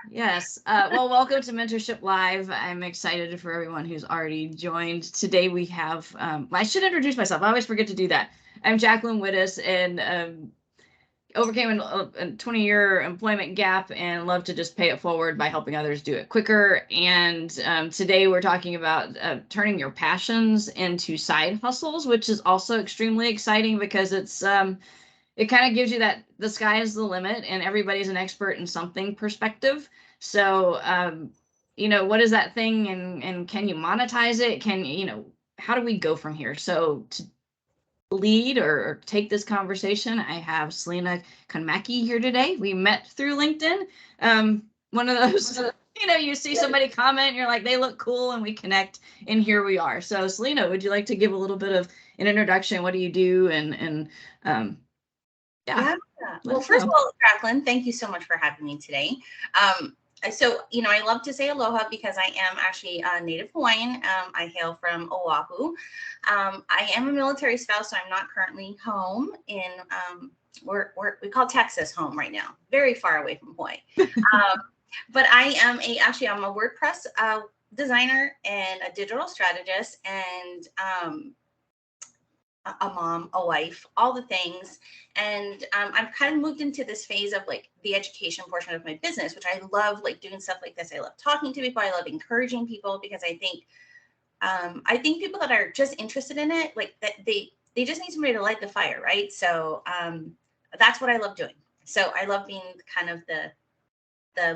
Yes. Well, welcome to Mentorship Live. I'm excited for everyone who's already joined. Today we have, I should introduce myself. I always forget to do that. I'm Jacqueline Wittes, and overcame a 20-year employment gap and love to just pay it forward by helping others do it quicker. And today we're talking about turning your passions into side hustles, which is also extremely exciting because it kind of gives you that the sky is the limit and everybody's an expert in something perspective. So, what is that thing, and can you monetize it? How do we go from here? So to lead or take this conversation, I have Selena Conmackie here today. We met through LinkedIn. One of those, you see somebody comment, and you're like, they look cool, and we connect, and here we are. So Selena, would you like to give a little bit of an introduction? What do you do? And Yeah. Well, first of all, Jacqueline, thank you so much for having me today. I love to say aloha because I am actually a native Hawaiian. I hail from Oahu. I am a military spouse, so I'm not currently home in we call Texas home right now, very far away from Hawaii. But I'm a WordPress designer and a digital strategist, and a mom, a wife, all the things. And I've kind of moved into this phase of like the education portion of my business, which I love, like doing stuff like this. I love talking to people. I love encouraging people because I think people that are just interested in it, like that they just need somebody to light the fire, right? So that's what I love doing. So I love being kind of the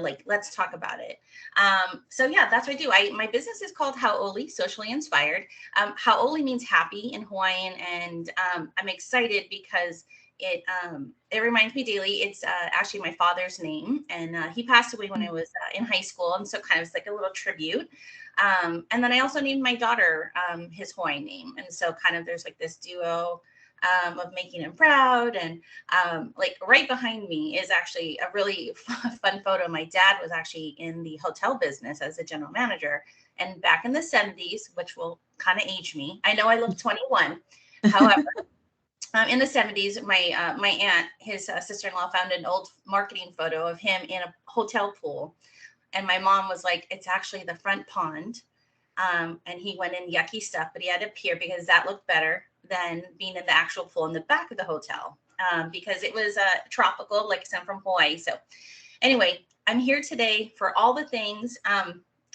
like, let's talk about it. So yeah, that's what I do. My business is called Hau'oli, Socially Inspired. Hau'oli means happy in Hawaiian, and I'm excited because it reminds me daily. It's actually my father's name, and he passed away when I was in high school, and so kind of it's like a little tribute. And then I also named my daughter his Hawaiian name, and so kind of there's like this duo of making him proud. And like right behind me is actually a really fun photo. My dad was actually in the hotel business as a general manager. And back in the 70s, which will kind of age me, I know I look 21. However, in the 70s, my aunt, his sister-in-law, found an old marketing photo of him in a hotel pool. And my mom was like, it's actually the front pond. And he went in yucky stuff, but he had to appear because that looked better than being in the actual pool in the back of the hotel, because it was tropical, like I'm from Hawaii. So anyway, I'm here today for all the things.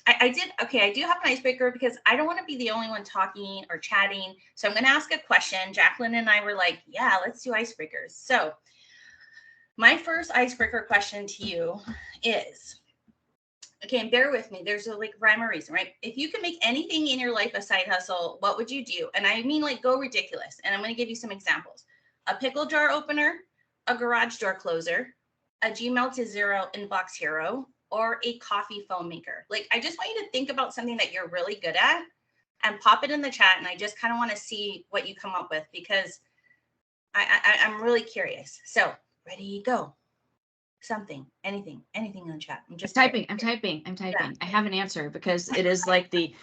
I do have an icebreaker because I don't want to be the only one talking or chatting. So I'm going to ask a question. Jacqueline and I were like, yeah, let's do icebreakers. So my first icebreaker question to you is, okay, and bear with me. There's a like rhyme or reason, right? If you could make anything in your life a side hustle, what would you do? And I mean, like, go ridiculous. And I'm going to give you some examples: a pickle jar opener, a garage door closer, a Gmail to zero inbox hero, or a coffee foam maker. Like, I just want you to think about something that you're really good at and pop it in the chat. And I just kind of want to see what you come up with because I'm really curious. So ready, go. Something, anything in the chat. I'm typing. Yeah. I have an answer because it is like the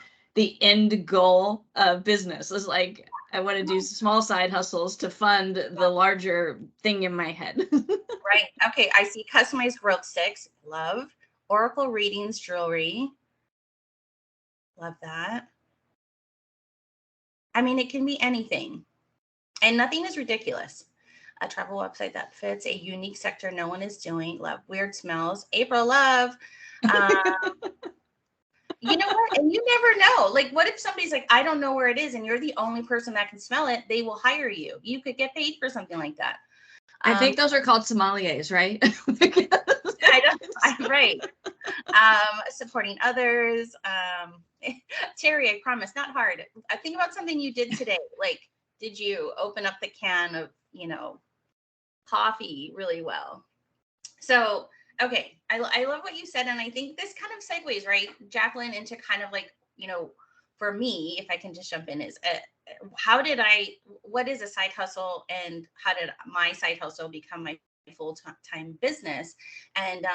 end goal of business. It's like I want to do small side hustles to fund the larger thing in my head. Right. Okay. I see customized grilled sticks. Love. Oracle readings, jewelry. Love that. I mean, it can be anything, and nothing is ridiculous. A travel website that fits a unique sector no one is doing. Love. Weird smells. April, love. You know what? And you never know. Like, what if somebody's like, I don't know where it is, and you're the only person that can smell it? They will hire you. You could get paid for something like that. I think those are called sommeliers, right? I'm right. Supporting others. Terry, I promise, not hard. I think about something you did today. Like, did you open up the can of, coffee really well? So, okay, I love what you said. And I think this kind of segues, right, Jacqueline, into kind of like, for me, if I can just jump in, is what is a side hustle, and how did my side hustle become my full-time business? And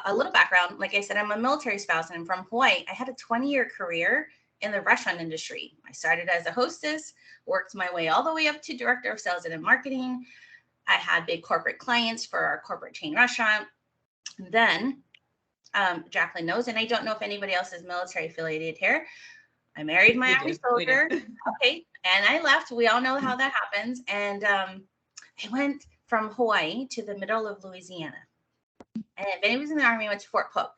a little background, like I said, I'm a military spouse and I'm from Hawaii. I had a 20-year career in the restaurant industry. I started as a hostess, worked my way all the way up to director of sales and marketing. I had big corporate clients for our corporate chain restaurant. Then Jacqueline knows, and I don't know if anybody else is military affiliated here. I married my Army soldier. Okay. And I left. We all know how that happens. And I went from Hawaii to the middle of Louisiana. And if anybody's in the Army, I went to Fort Polk.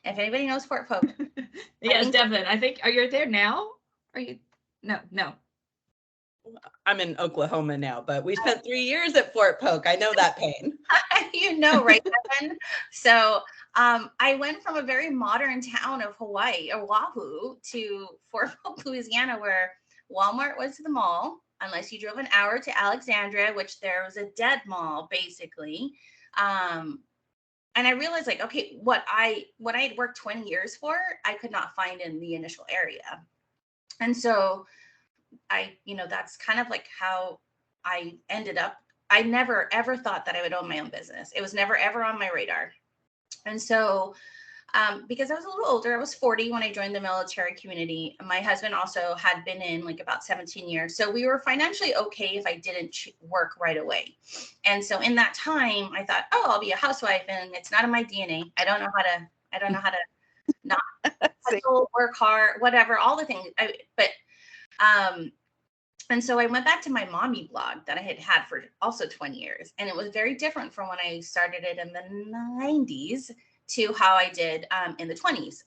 And if anybody knows Fort Polk. Yes, Devin. I think, are you there now? Are you? No. I'm in Oklahoma now, but we spent 3 years at Fort Polk. I know that pain. You know, right, Devin? So I went from a very modern town of Hawaii, Oahu, to Fort Polk, Louisiana, where Walmart was the mall, unless you drove an hour to Alexandria, which there was a dead mall, basically. And I realized, like, okay, what I had worked 20 years for, I could not find in the initial area. And so that's kind of like how I ended up. I never, ever thought that I would own my own business. It was never, ever on my radar. And so because I was a little older, I was 40 when I joined the military community. My husband also had been in like about 17 years. So we were financially okay if I didn't work right away. And so in that time, I thought, oh, I'll be a housewife, and it's not in my DNA. I don't know how to not hustle, work hard, whatever, all the things. And so I went back to my mommy blog that I had for also 20 years. And it was very different from when I started it in the 90s to how I did in the 20s.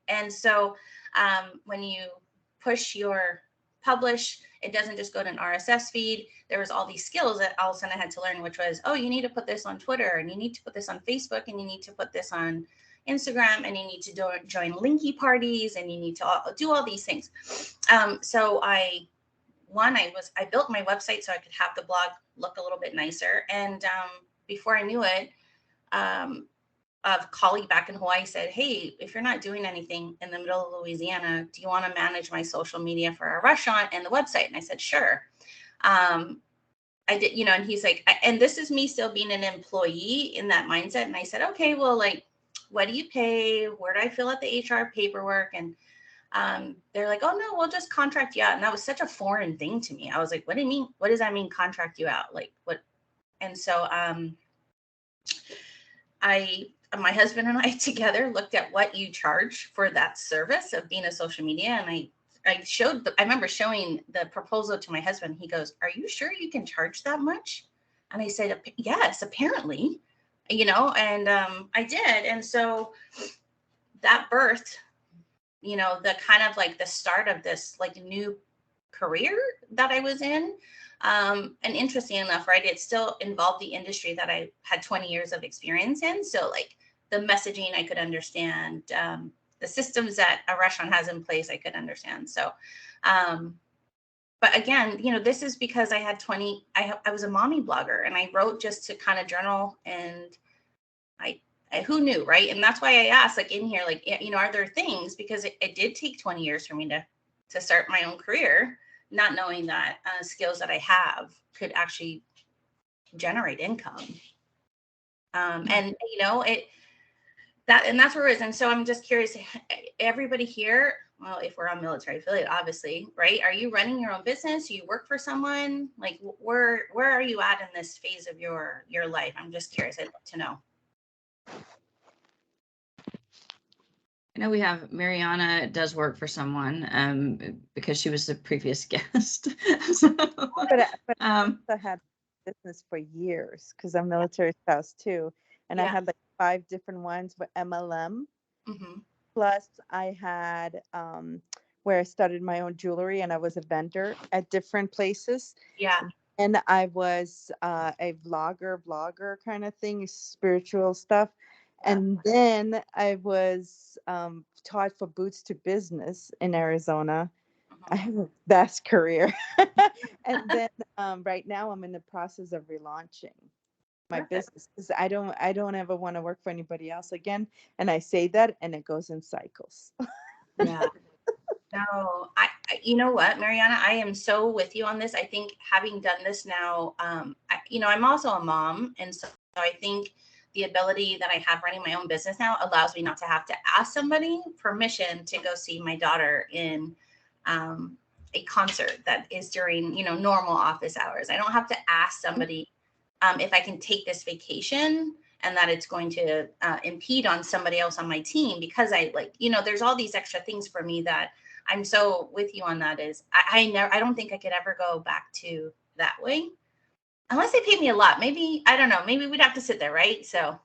And so when you publish, it doesn't just go to an RSS feed. There was all these skills that all of a sudden I had to learn, which was, oh, you need to put this on Twitter, and you need to put this on Facebook, and you need to put this on Instagram, and you need to join linky parties, and you need to do all these things. So I built my website so I could have the blog look a little bit nicer. And before I knew it, a colleague back in Hawaii said, hey, if you're not doing anything in the middle of Louisiana, do you want to manage my social media for our restaurant and the website? And I said, sure. I did, and he's like, and this is me still being an employee in that mindset. And I said, okay, well, like, what do you pay? Where do I fill out the HR paperwork? And they're like, oh no, we'll just contract you out. And that was such a foreign thing to me. I was like, what do you mean? What does that mean, contract you out? Like what? And so my husband and I together looked at what you charge for that service of being a social media. And I remember showing the proposal to my husband. He goes, are you sure you can charge that much? And I said, yes, apparently. And I did. And so that birthed, the kind of like the start of this like new career that I was in. And interesting enough, right, it still involved the industry that I had 20 years of experience in. So like the messaging I could understand, the systems that a restaurant has in place, I could understand. So, but again, this is because I was a mommy blogger, and I wrote just to kind of journal, and who knew, right? And that's why I asked, like in here, like, are there things, because it did take 20 years for me to start my own career, not knowing that skills that I have could actually generate income. And that's where it is. And so I'm just curious, everybody here, well, if we're on military affiliate, obviously, right? Are you running your own business? Do you work for someone? Like where are you at in this phase of your life? I'm just curious. I'd love to know. I know we have Mariana does work for someone because she was the previous guest. But I also had business for years because I'm military spouse too. And I had like 5 different ones with MLM. Mm-hmm. Plus I had where I started my own jewelry, and I was a vendor at different places. Yeah. And I was a vlogger kind of thing, spiritual stuff. And then I was taught for Boots to Business in Arizona. I have a vast career. And then right now I'm in the process of relaunching my business, because I don't ever want to work for anybody else again. And I say that, and it goes in cycles. Yeah. No, you know what, Mariana, I am so with you on this. I think having done this now, I'm also a mom. And so I think the ability that I have running my own business now allows me not to have to ask somebody permission to go see my daughter in a concert that is during, normal office hours. I don't have to ask somebody if I can take this vacation and that it's going to impede on somebody else on my team, because I like, there's all these extra things for me that I'm so with you on. That is, I don't think I could ever go back to that way unless they paid me a lot. Maybe, I don't know, maybe we'd have to sit there, right? So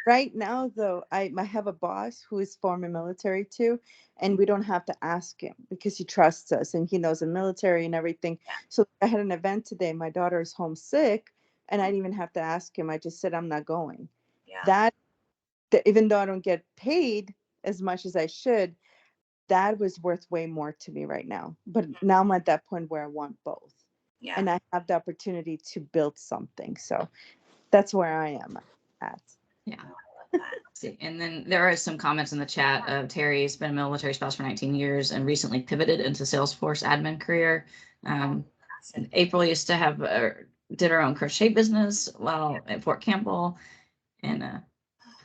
Right now, though, I have a boss who is former military too, and we don't have to ask him because he trusts us and he knows the military and everything. So I had an event today. My daughter is homesick, and I didn't even have to ask him. I just said, I'm not going. yeah, That, even though I don't get paid as much as I should, that was worth way more to me right now. But now I'm at that point where I want both. yeah. And I have the opportunity to build something. So that's where I am at. Yeah. I love that. See, and then there are some comments in the chat of Terry's been a military spouse for 19 years and recently pivoted into Salesforce admin career. April used to have did her own crochet business while at Fort Campbell, and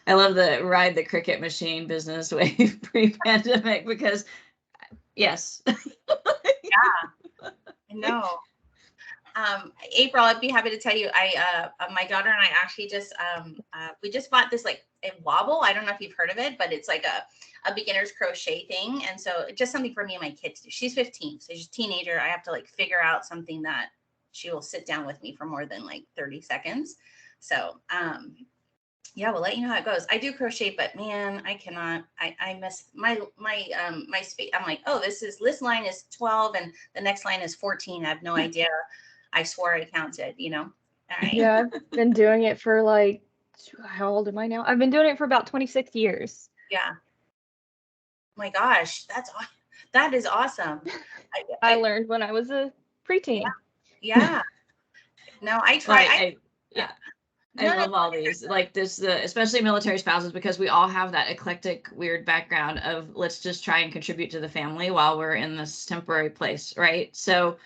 I love the ride the Cricut machine business way pre-pandemic because yes. Yeah, I know. April, I'd be happy to tell you, my daughter and I actually just, we just bought this like a wobble. I don't know if you've heard of it, but it's like a beginner's crochet thing. And so just something for me and my kids to do. She's 15, so she's a teenager. I have to like figure out something that she will sit down with me for more than like 30 seconds. So, yeah, we'll let you know how it goes. I do crochet, but man, I cannot, I miss my space. I'm like, oh, this line is 12 and the next line is 14. I have no idea. I swore I counted, All right. Yeah, I've been doing it for like, how old am I now? I've been doing it for about 26 years. Yeah. My gosh, that is awesome. I learned when I was a preteen. Yeah. No, I try. I love all these, like this, especially military spouses, because we all have that eclectic, weird background of let's just try and contribute to the family while we're in this temporary place, right? So,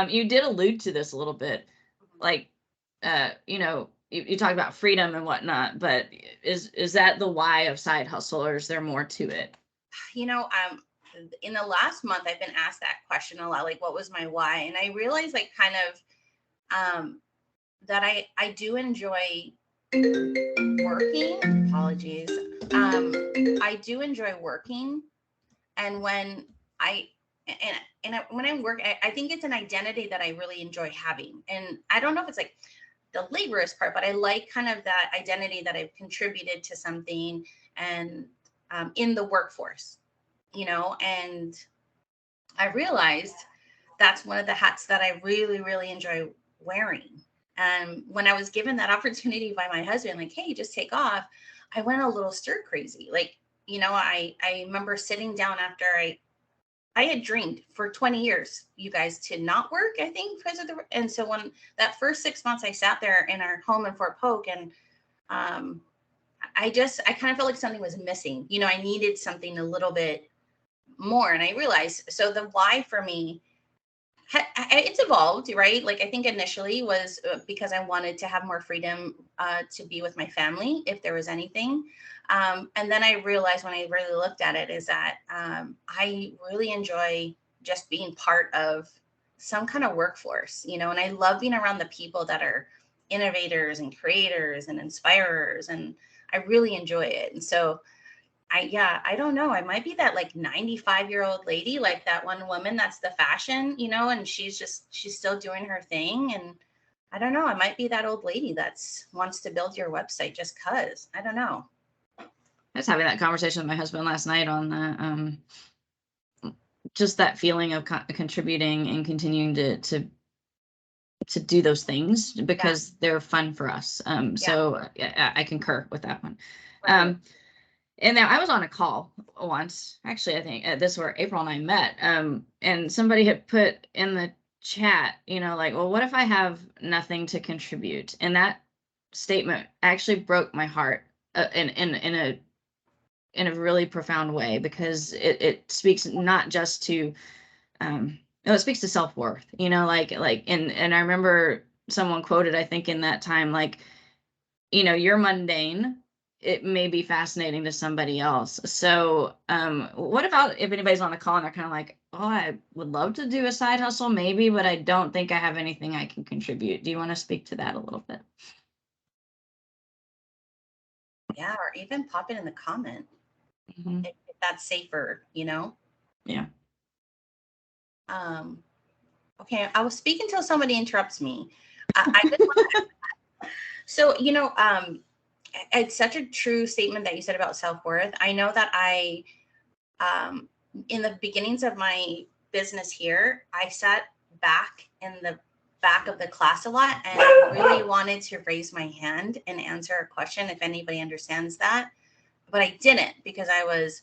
you did allude to this a little bit, like, you talked about freedom and whatnot, but is that the why of side hustle, or is there more to it? In the last month, I've been asked that question a lot, like, what was my why? And I realized, like, kind of, that I do enjoy working. Apologies. I do enjoy working, and when when I work, I think it's an identity that I really enjoy having. And I don't know if it's like the laborious part, but I like kind of that identity that I've contributed to something and in the workforce, and I realized that's one of the hats that I really, really enjoy wearing. And when I was given that opportunity by my husband, like, hey, just take off, I went a little stir crazy. Like, I remember sitting down after I had dreamed for 20 years, you guys, to not work, I think, because of and so when that first 6 months I sat there in our home in Fort Polk, and I kind of felt like something was missing. I needed something a little bit more. And I realized, so the why for me, it's evolved, right? Like, I think initially was because I wanted to have more freedom to be with my family, if there was anything. And then I realized when I really looked at it is that I really enjoy just being part of some kind of workforce, and I love being around the people that are innovators and creators and inspirers. And I really enjoy it. And so I don't know. I might be that like 95-year-old lady, like that one woman that's the fashion, and she's still doing her thing. And I don't know. I might be that old lady that's wants to build your website just cause. I don't know. I was having that conversation with my husband last night on just that feeling of contributing and continuing to do those things because they're fun for us. So I concur with that one. Right. And now I was on a call once, actually, I think this is where April and I met. And somebody had put in the chat, like, well, what if I have nothing to contribute? And that statement actually broke my heart in a really profound way, because it speaks not just to, it speaks to self-worth, and I remember someone quoted, I think in that time, like, you're mundane. It may be fascinating to somebody else. So what about if anybody's on the call and they're kind of like, oh, I would love to do a side hustle maybe, but I don't think I have anything I can contribute. Do you want to speak to that a little bit? Yeah, or even pop it in the comment Mhm. if that's safer, you know? Yeah. Okay, I will speak until somebody interrupts me. I just want so, it's such a true statement that you said about self-worth. I know that um, in the beginnings of my business here, I sat back in the back of the class a lot and I really wanted to raise my hand and answer a question if anybody understands that. But I didn't because I was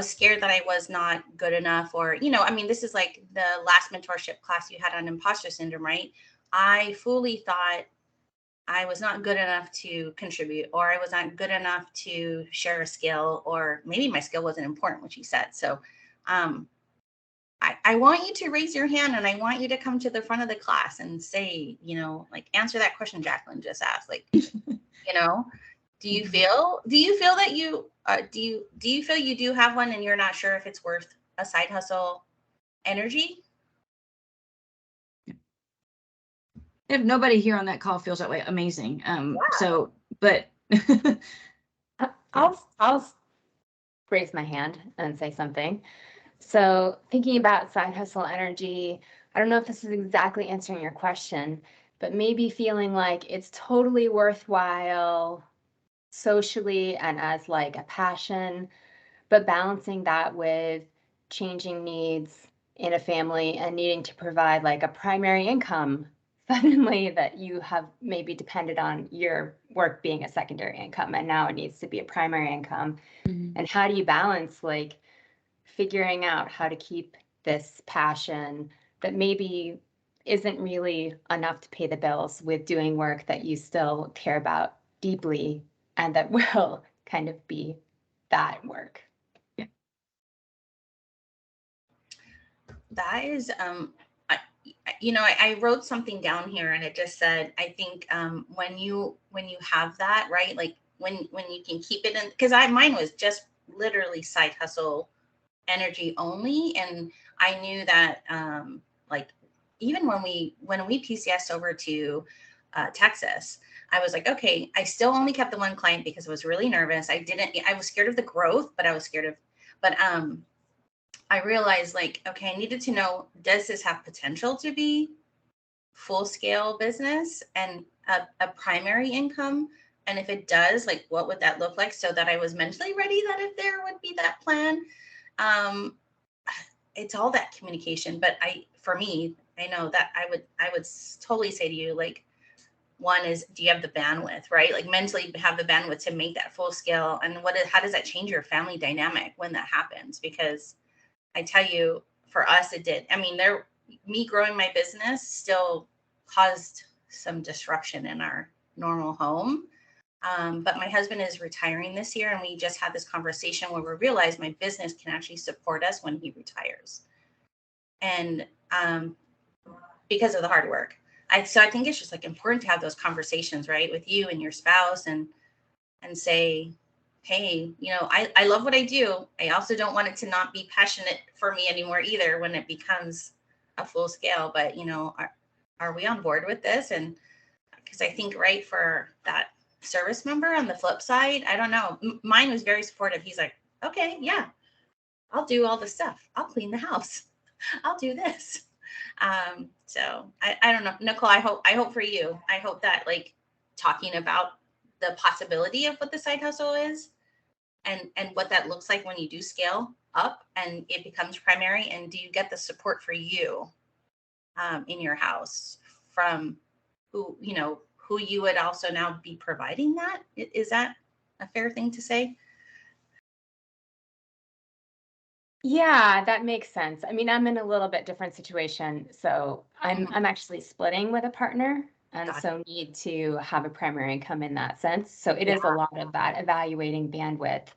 scared that I was not good enough, or, I mean, this is like the last mentorship class you had on imposter syndrome, right? I fully thought I was not good enough to contribute, or I was not good enough to share a skill, or maybe my skill wasn't important, which he said. So um, I want you to raise your hand and I want you to come to the front of the class and say, like, answer that question Jacqueline just asked. Like, do you feel that you do you feel you do have one and you're not sure if it's worth a side hustle energy? If nobody here on that call feels that way, amazing. So, but I'll raise my hand and say something. So thinking about side hustle energy, I don't know if this is exactly answering your question, but maybe feeling like it's totally worthwhile socially and as like a passion, but balancing that with changing needs in a family and needing to provide like a primary income suddenly that you have maybe depended on your work being a secondary income and now it needs to be a primary income. And how do you balance like figuring out how to keep this passion that maybe isn't really enough to pay the bills with doing work that you still care about deeply and that will kind of be that work. That is I wrote something down here and it just said, I think when you have that, right, like when you can keep it in, because mine was just literally side hustle energy only, and I knew that like even when we PCS over to Texas, I was like, okay, I still only kept the one client because I was really nervous. I was scared of the growth, but I realized, like, okay, I needed to know, does this have potential to be full scale business and a primary income? And if it does, like, what would that look like, so that I was mentally ready that if there would be that plan. It's all that communication. But for me, I know that I would totally say to you, like, one is, do you have the bandwidth, right? Like mentally have the bandwidth to make that full scale. And how does that change your family dynamic when that happens? Because I tell you, for us, it did. I mean, me growing my business still caused some disruption in our normal home. But my husband is retiring this year, and we just had this conversation where we realized my business can actually support us when he retires. And because of the hard work. So I think it's just like important to have those conversations, right, with you and your spouse, and say, hey, I love what I do. I also don't want it to not be passionate for me anymore either when it becomes a full scale. But, are we on board with this? And because I think, right, for that service member on the flip side, I don't know. Mine was very supportive. He's like, okay, yeah, I'll do all the stuff. I'll clean the house. I'll do this. So I don't know, Nicole, I hope for you, I hope that, like, talking about the possibility of what the side hustle is and what that looks like when you do scale up and it becomes primary, and do you get the support for you in your house from who you would also now be providing that? Is that a fair thing to say? Yeah, that makes sense. I mean, I'm in a little bit different situation. So I'm actually splitting with a partner, and so need to have a primary income in that sense. So it is a lot of that evaluating bandwidth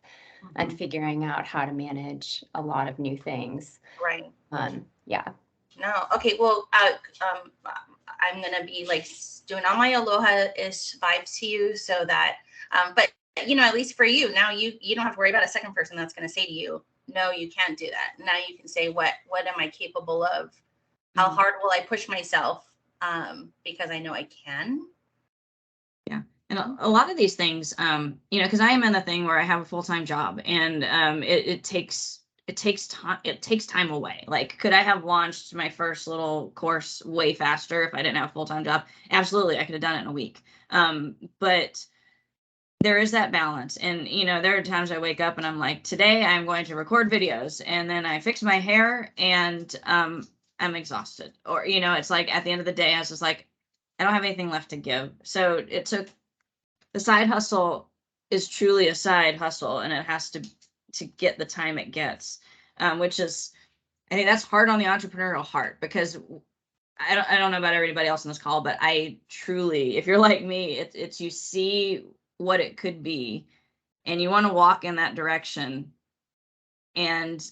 and figuring out how to manage a lot of new things. Right. Yeah. No. Okay. Well, I'm gonna be like doing all my aloha-ish vibes to you, so that, but at least for you now, you don't have to worry about a second person that's gonna say to you, no, you can't do that. Now you can say, what am I capable of? How hard will I push myself? Because I know I can. Yeah. And a lot of these things, because I am in the thing where I have a full-time job, and it takes time away. Like, could I have launched my first little course way faster if I didn't have a full-time job? Absolutely, I could have done it in a week. But there is that balance. And, there are times I wake up and I'm like, today I'm going to record videos, and then I fix my hair and I'm exhausted. Or, it's like at the end of the day, I was just like, I don't have anything left to give. So it took, the side hustle is truly a side hustle, and it has to get the time it gets, which is, I think that's hard on the entrepreneurial heart, because I don't know about everybody else on this call, but I truly, if you're like me, it's you see what it could be, and you want to walk in that direction, and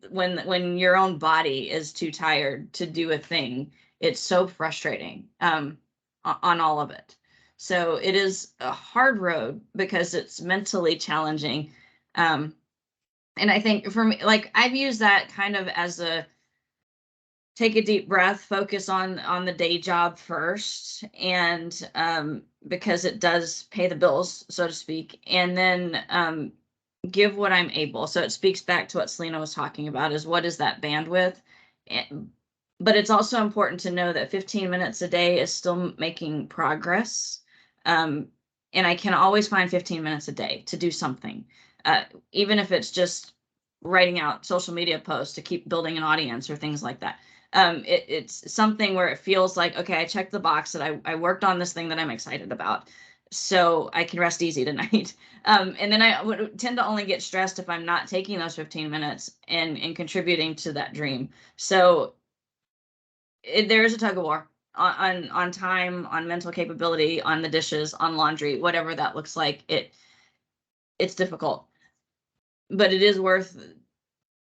when your own body is too tired to do a thing, it's so frustrating on all of it. So it is a hard road because it's mentally challenging. And I think for me, like, I've used that kind of as a take a deep breath, focus on the day job first, and because it does pay the bills, so to speak, and then give what I'm able. So it speaks back to what Selena was talking about, is what is that bandwidth? But it's also important to know that 15 minutes a day is still making progress. And I can always find 15 minutes a day to do something, even if it's just writing out social media posts to keep building an audience or things like that. It's something where it feels like, okay, I checked the box that I worked on this thing that I'm excited about, so I can rest easy tonight. And then I would tend to only get stressed if I'm not taking those 15 minutes and contributing to that dream. So there is a tug of war on time, on mental capability, on the dishes, on laundry, whatever that looks like. It's difficult, but it is worth.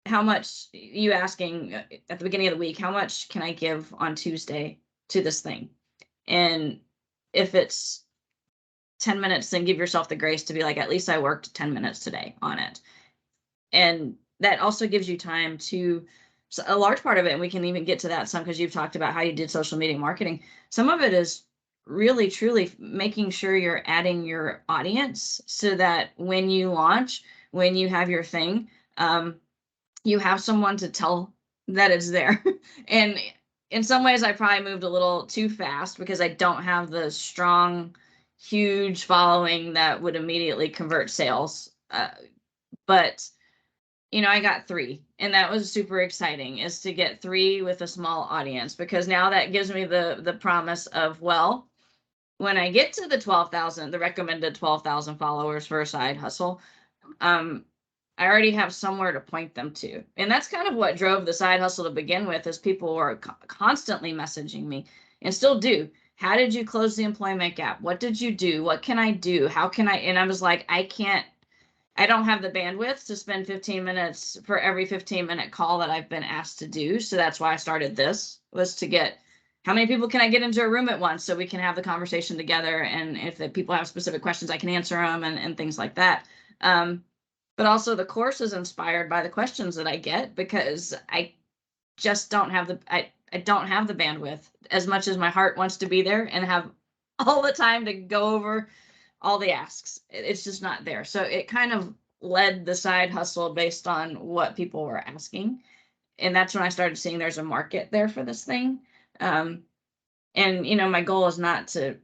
How much, you asking at the beginning of the week, how much can I give on Tuesday to this thing? And if it's 10 minutes, then give yourself the grace to be like, at least I worked 10 minutes today on it. And that also gives you time to, so a large part of it, and we can even get to that some, because you've talked about how you did social media marketing. Some of it is really, truly making sure you're adding your audience, so that when you launch, when you have your thing, you have someone to tell that it's there. And in some ways, I probably moved a little too fast because I don't have the strong, huge following that would immediately convert sales. But I got 3, and that was super exciting, is to get 3 with a small audience, because now that gives me the promise of, well, when I get to the 12,000, the recommended 12,000 followers for a side hustle, I already have somewhere to point them to. And that's kind of what drove the side hustle to begin with, is people were constantly messaging me, and still do. How did you close the employment gap? What did you do? What can I do? How can I? And I was like, I don't have the bandwidth to spend 15 minutes for every 15-minute call that I've been asked to do. So that's why I started this, was to get, how many people can I get into a room at once so we can have the conversation together? And if the people have specific questions, I can answer them, and things like that. But also the course is inspired by the questions that I get, because I just don't have I don't have the bandwidth, as much as my heart wants to be there and have all the time to go over all the asks. It's just not there. So it kind of led the side hustle based on what people were asking. And that's when I started seeing there's a market there for this thing. And, my goal is not to,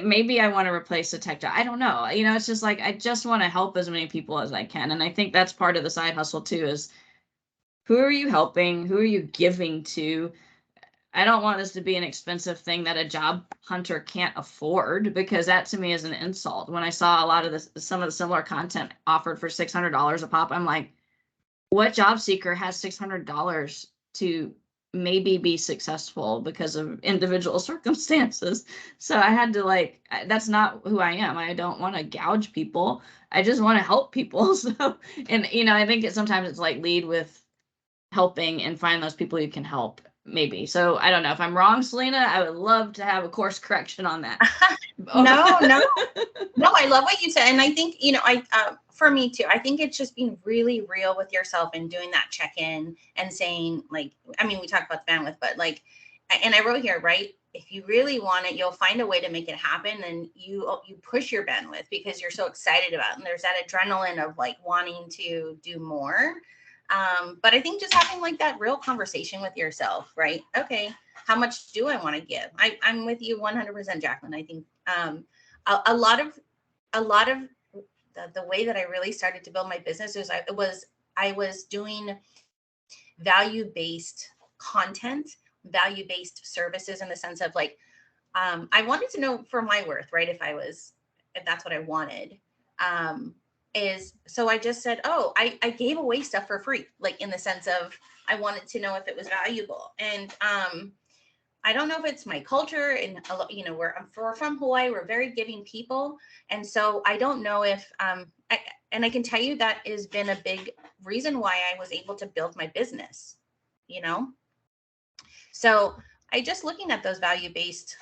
maybe I want to replace a tech job. I don't know. It's just like, I just want to help as many people as I can. And I think that's part of the side hustle too, is who are you helping? Who are you giving to? I don't want this to be an expensive thing that a job hunter can't afford, because that to me is an insult. When I saw a lot of some of the similar content offered for $600 a pop, I'm like, what job seeker has $600 to maybe be successful because of individual circumstances? So I had to, that's not who I am. I don't want to gouge people. I just want to help people. So, and, I think sometimes it's like, lead with helping and find those people you can help, maybe. So I don't know if I'm wrong, Selena. I would love to have a course correction on that. No, I love what you said. And I think, for me too, I think it's just being really real with yourself and doing that check-in and saying, we talked about the bandwidth, but and I wrote here, right? if you really want it, you'll find a way to make it happen, and you push your bandwidth because you're so excited about it. And there's that adrenaline of like wanting to do more. But I think just having like that real conversation with yourself, right? Okay, how much do I want to give? I'm with you 100%, Jacqueline. I think a lot of the way that I really started to build my business was I was doing value-based content, value-based services, in the sense of like, I wanted to know for my worth, right? If that's what I wanted, so I just said, oh, I gave away stuff for free, like in the sense of I wanted to know if it was valuable. And I don't know if it's my culture, and we're from Hawaii, we're very giving people. And so I don't know if, and I can tell you that has been a big reason why I was able to build my business, So I just looking at those value-based,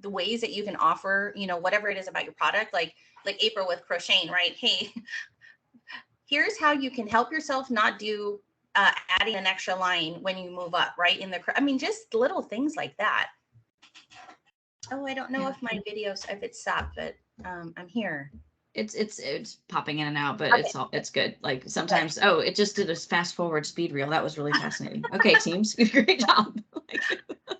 the ways that you can offer, whatever it is about your product, like April with crocheting, right? Hey, here's how you can help yourself not do adding an extra line when you move up, right? Just little things like that. Oh, I don't know if my videos, if it's stopped, but I'm here. It's popping in and out, but Okay. it's good. Like sometimes, oh, it just did a fast forward speed reel. That was really fascinating. Okay, teams, great job.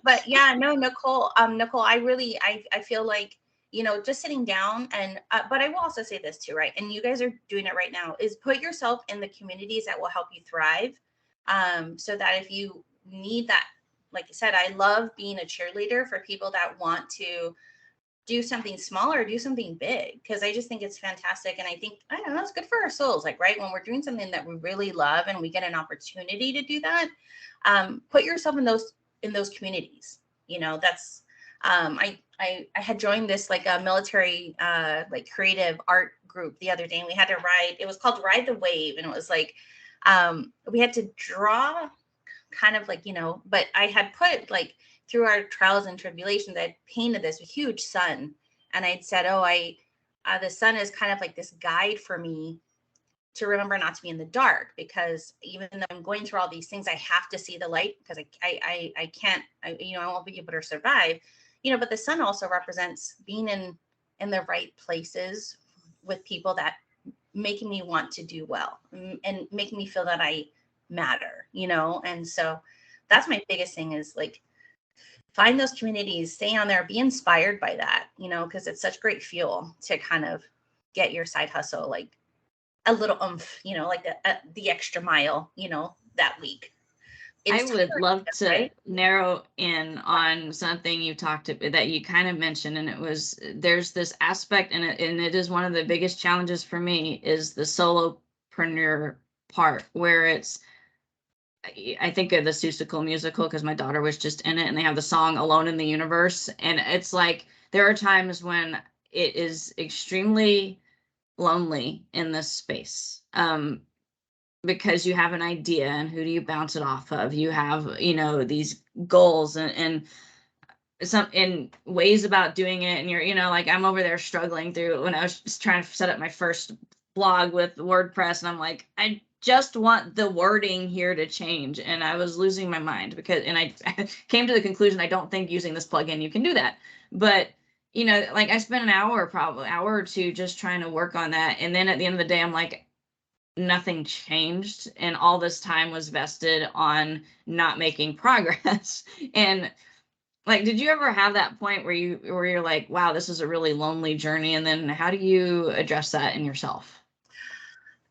But yeah, no, Nicole, I feel like, just sitting down and, but I will also say this too, right? And you guys are doing it right now, is put yourself in the communities that will help you thrive. So that if you need that, like I said, I love being a cheerleader for people that want to do something small or do something big, because I just think it's fantastic. And I think, I don't know, it's good for our souls. Like, right, when we're doing something that we really love and we get an opportunity to do that, put yourself in those communities. That's I had joined this like a military like creative art group the other day, and we had to it was called Ride the Wave, and it was like we had to draw kind of like, but I had put like, through our trials and tribulations, I painted this huge sun, and I'd said, oh, the sun is kind of like this guide for me to remember not to be in the dark, because even though I'm going through all these things, I have to see the light, because I can't, I won't be able to survive, but the sun also represents being in the right places with people that making me want to do well and making me feel that I matter, and so that's my biggest thing, is like, find those communities, stay on there, be inspired by that, because it's such great fuel to kind of get your side hustle, like a little oomph, like the extra mile, that week. I would love to narrow in on something you talked about that you kind of mentioned, and it was, there's this aspect, and it is one of the biggest challenges for me, is the solopreneur part, where it's, I think of the Seussical musical because my daughter was just in it, and they have the song Alone in the Universe. And it's like, there are times when it is extremely lonely in this space, because you have an idea, and who do you bounce it off of? You have, these goals and some in ways about doing it. And you're, like, I'm over there struggling through when I was just trying to set up my first blog with WordPress, and I'm like, I just want the wording here to change, and I was losing my mind, and I came to the conclusion, I don't think using this plugin you can do that. But like, I spent probably an hour or two just trying to work on that, and then at the end of the day, I'm like, nothing changed, and all this time was vested on not making progress. And like, did you ever have that point where you're like, wow, this is a really lonely journey? And then how do you address that in yourself?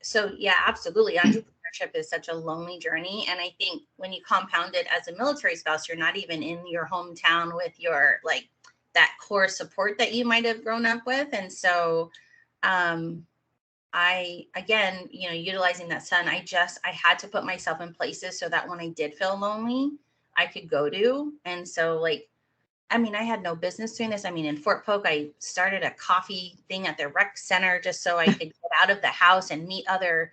So yeah, absolutely. Entrepreneurship is such a lonely journey. And I think when you compound it as a military spouse, you're not even in your hometown with your, like, that core support that you might have grown up with. And so again, utilizing that sun, I had to put myself in places so that when I did feel lonely, I could go to. And so, like, I had no business doing this. In Fort Polk, I started a coffee thing at the rec center just so I could get out of the house and meet other,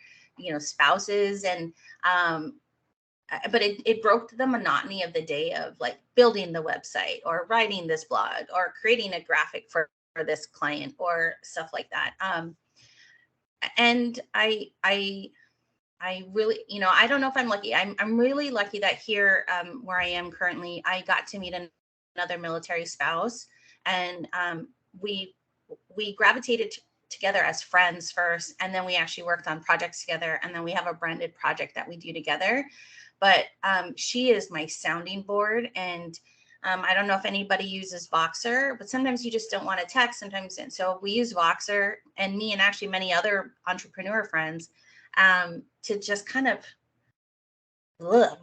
spouses. And, but it broke the monotony of the day of like building the website or writing this blog or creating a graphic for this client or stuff like that. And I I really, I don't know if I'm lucky. I'm really lucky that here, where I am currently, I got to meet another military spouse, and we gravitated together as friends first, and then we actually worked on projects together, and then we have a branded project that we do together. But she is my sounding board, and I don't know if anybody uses Voxer, but sometimes you just don't want to text sometimes. And so we use Voxer, and me and actually many other entrepreneur friends, to just kind of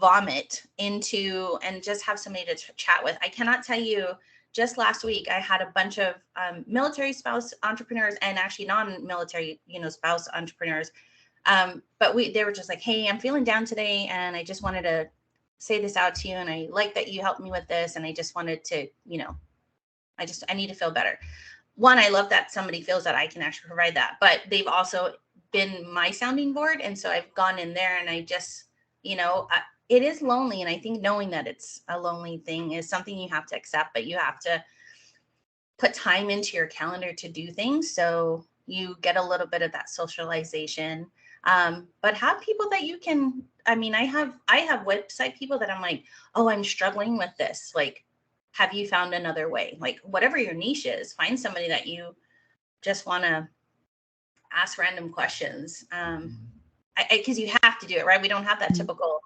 vomit into and just have somebody to chat with. I cannot tell you, just last week, I had a bunch of military spouse entrepreneurs and actually non-military, spouse entrepreneurs. But they were just like, hey, I'm feeling down today, and I just wanted to say this out to you, and I like that you helped me with this, and I just wanted to, I need to feel better. One, I love that somebody feels that I can actually provide that, but they've also been my sounding board, and so I've gone in there, and I just, it is lonely, and I think knowing that it's a lonely thing is something you have to accept, but you have to put time into your calendar to do things, so you get a little bit of that socialization. But have people that you can, I have website people that I'm like, oh, I'm struggling with this. Like, have you found another way? Like, whatever your niche is, find somebody that you just want to ask random questions. Because you have to do it, right? We don't have that typical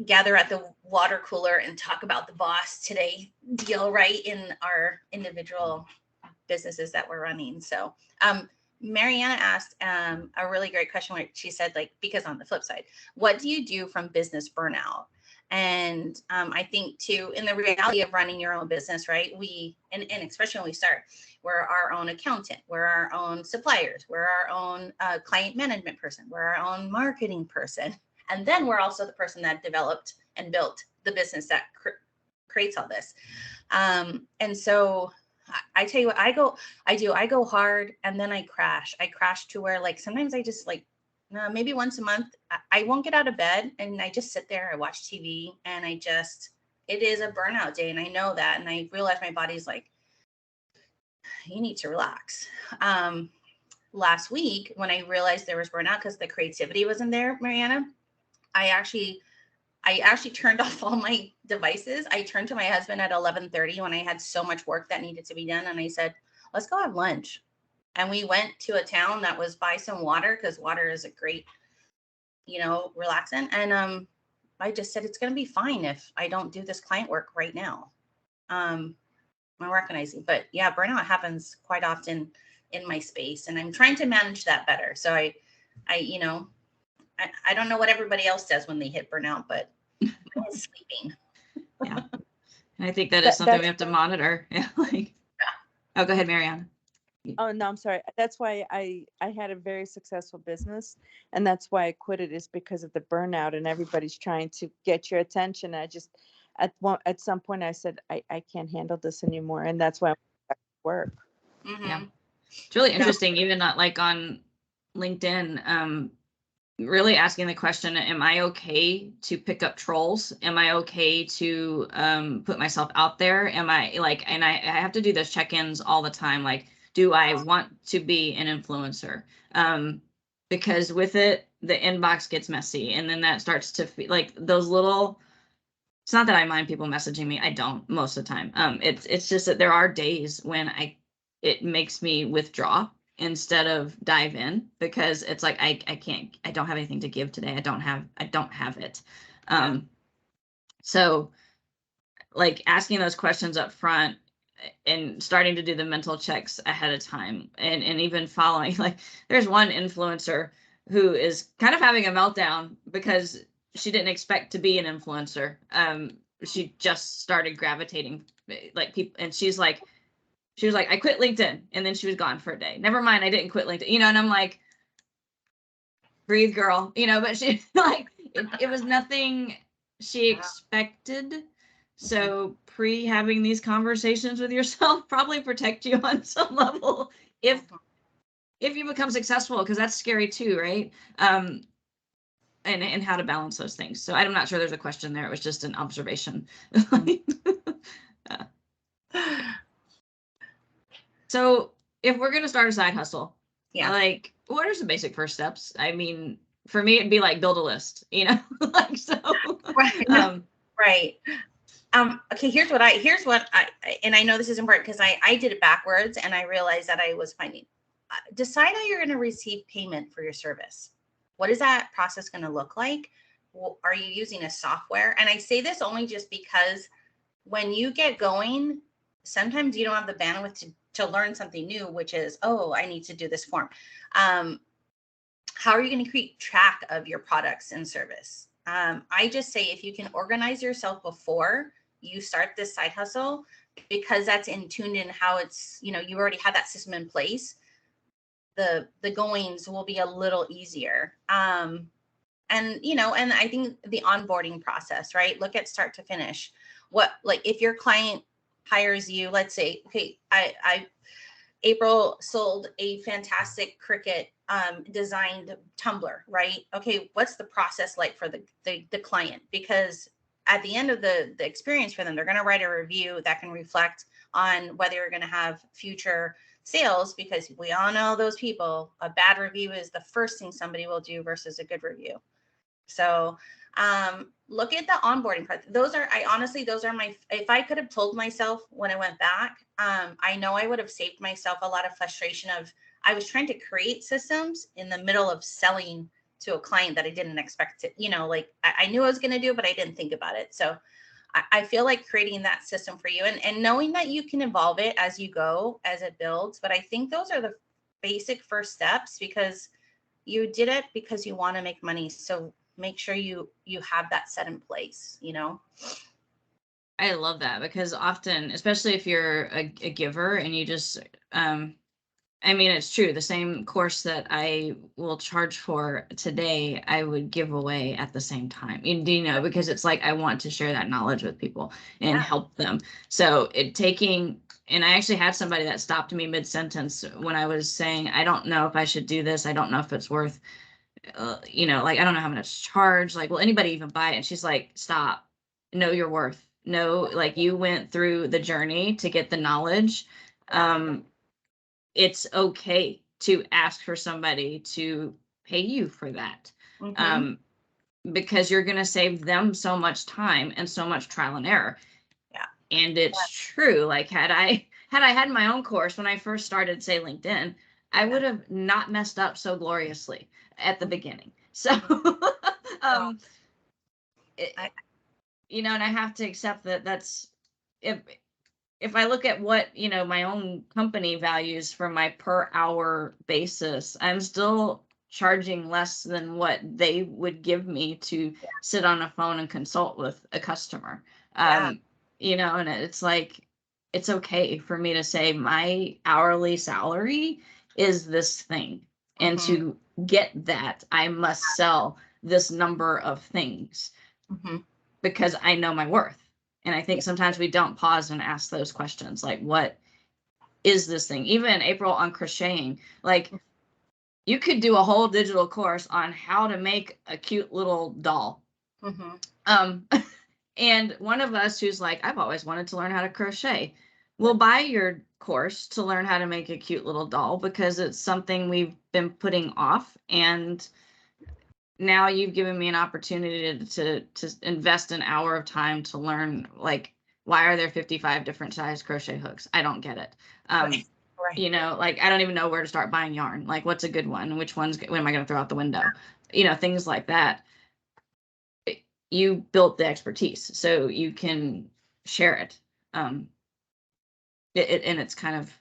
gather at the water cooler and talk about the boss today deal, right? In our individual businesses that we're running. So, Mariana asked a really great question where she said, like, because on the flip side, what do you do from business burnout? And I think too, in the reality of running your own business, right? And especially when we start, we're our own accountant, we're our own suppliers, we're our own client management person, we're our own marketing person. And then we're also the person that developed and built the business that creates all this. And so I tell you what, I go hard, and then I crash. I crash to where, like, sometimes I just, like, maybe once a month, I won't get out of bed, and I just sit there, I watch TV, and it is a burnout day. And I know that. And I realize my body's like, you need to relax. Last week, when I realized there was burnout because the creativity wasn't there, Mariana, I actually turned off all my devices. I turned to my husband at 11:30 when I had so much work that needed to be done. And I said, let's go have lunch. And we went to a town that was by some water, because water is a great, relaxant. And I just said, it's going to be fine if I don't do this client work right now. I'm recognizing, but yeah, burnout happens quite often in my space, and I'm trying to manage that better. So I don't know what everybody else does when they hit burnout, but mine is sleeping. Yeah. And I think that is something we have to monitor. Yeah. Oh, go ahead, Marianne. Oh, no, I'm sorry. That's why I had a very successful business, and that's why I quit it, is because of the burnout, and everybody's trying to get your attention. I just, at some point I said, I can't handle this anymore. And that's why I went back to work. Mm-hmm. Yeah. It's really interesting, even not like on LinkedIn, really asking the question, am I okay to pick up trolls? Am I okay to put myself out there? Am I like, and I have to do those check-ins all the time. Like, do I want to be an influencer? Because with it, the inbox gets messy, and then that starts to feel like those little, it's not that I mind people messaging me. I don't most of the time. It's just that there are days when it makes me withdraw instead of dive in, because it's like, I don't have anything to give today. I don't have it. So like asking those questions up front and starting to do the mental checks ahead of time, and even following, like, there's one influencer who is kind of having a meltdown because she didn't expect to be an influencer. She just started gravitating like people, and she was like, I quit LinkedIn, and then she was gone for a day. Never mind, I didn't quit LinkedIn, and I'm like, breathe, girl, but she like, it was nothing she expected. So having these conversations with yourself probably protect you on some level if you become successful, because that's scary too, right? And how to balance those things. So I'm not sure there's a question there. It was just an observation. So if we're going to start a side hustle, like, what are some basic first steps? I mean, for me, it'd be like build a list, you know, like, so, Right. Right. Okay, here's what I, and I know this is important because I did it backwards, and I realized that I was finding, decide how you're going to receive payment for your service. What is that process going to look like? Are you using a software? And I say this only just because when you get going, sometimes you don't have the bandwidth to learn something new, which is, oh, I need to do this form. How are you going to keep track of your products and service? I just say, if you can organize yourself before you start this side hustle, because that's in tuned in how it's, you know, you already have that system in place, the goings will be a little easier. And, you know, and I think the onboarding process, right? Look at start to finish. What, like, if your client hires you, let's say, okay, April sold a fantastic Cricut designed tumbler, right? Okay, what's the process like for the client? Because at the end of the experience for them, they're going to write a review that can reflect on whether you're going to have future sales, because we all know those people, a bad review is the first thing somebody will do versus a good review. So look at the onboarding part. Those are my, if I could have told myself when I went back, I know I would have saved myself a lot of frustration of, I was trying to create systems in the middle of selling to a client that I didn't expect to, you know, like I knew I was going to do, but I didn't think about it. So I feel like creating that system for you, and knowing that you can evolve it as you go, as it builds. But I think those are the basic first steps, because you did it because you want to make money. So make sure you have that set in place, you know? I love that, because often, especially if you're a giver and you just, I mean, it's true. The same course that I will charge for today, I would give away at the same time. You know, because it's like, I want to share that knowledge with people and help them. So and I actually had somebody that stopped me mid-sentence when I was saying, I don't know if I should do this. I don't know if it's worth, you know, like, I don't know how much to charge. Like, will anybody even buy it? And she's like, stop. Know your worth. No, like, you went through the journey to get the knowledge. It's okay to ask for somebody to pay you for that. Because you're going to save them so much time and so much trial and error. Yeah. And it's true. Like, had I had my own course when I first started, say, LinkedIn, I would have not messed up so gloriously at the beginning. So, you know, and I have to accept that that's, if I look at what, you know, my own company values for my per hour basis, I'm still charging less than what they would give me to sit on a phone and consult with a customer. You know, and it's like, it's okay for me to say my hourly salary is this thing. And to get that, I must sell this number of things because I know my worth. And I think sometimes we don't pause and ask those questions, like, what is this thing? Even April on crocheting, like, you could do a whole digital course on how to make a cute little doll. And one of us who's like, I've always wanted to learn how to crochet, will buy your course to learn how to make a cute little doll, because it's something we've been putting off. And now you've given me an opportunity to invest an hour of time to learn, like, why are there 55 different size crochet hooks? I don't get it. You know, like, I don't even know where to start buying yarn. Like, what's a good one? Which one's, when am I going to throw out the window? You know, things like that. You built the expertise, so you can share it. And it's kind of,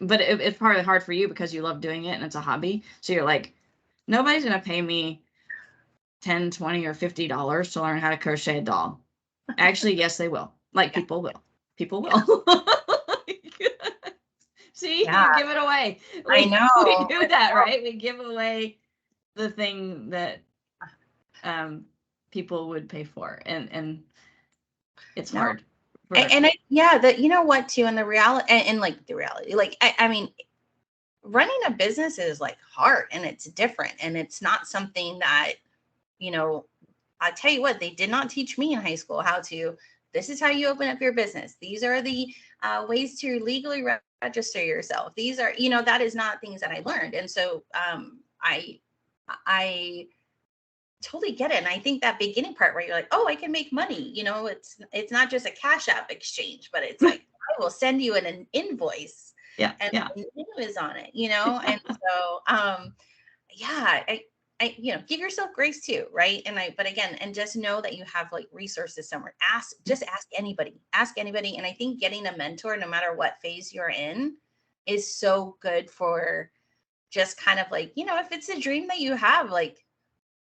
but it's partly hard for you because you love doing it and it's a hobby. So you're like, nobody's going to pay me $10, $20, or $50 to learn how to crochet a doll. Actually, yes, they will. Like, people will. People will. See, you give it away. I know. We do that, right? We give away the thing that people would pay for, and it's hard. That, you know what, too, and the reality, and like the reality, like, I mean, running a business is like hard, and it's different, and it's not something that, you know, I tell you what, they did not teach me in high school how to, this is how you open up your business. These are the ways to legally register yourself. These are, you know, that is not things that I learned. And so I I totally get it. And I think that beginning part where you're like, oh, I can make money, you know, it's not just a Cash App exchange, but it's like, I will send you an invoice. Yeah. And Yeah. the name is on it, you know? And so, yeah, I, you know, give yourself grace too. Right. But again, and just know that you have like resources somewhere. Just ask anybody. And I think getting a mentor, no matter what phase you're in, is so good for just kind of like, you know, if it's a dream that you have, like,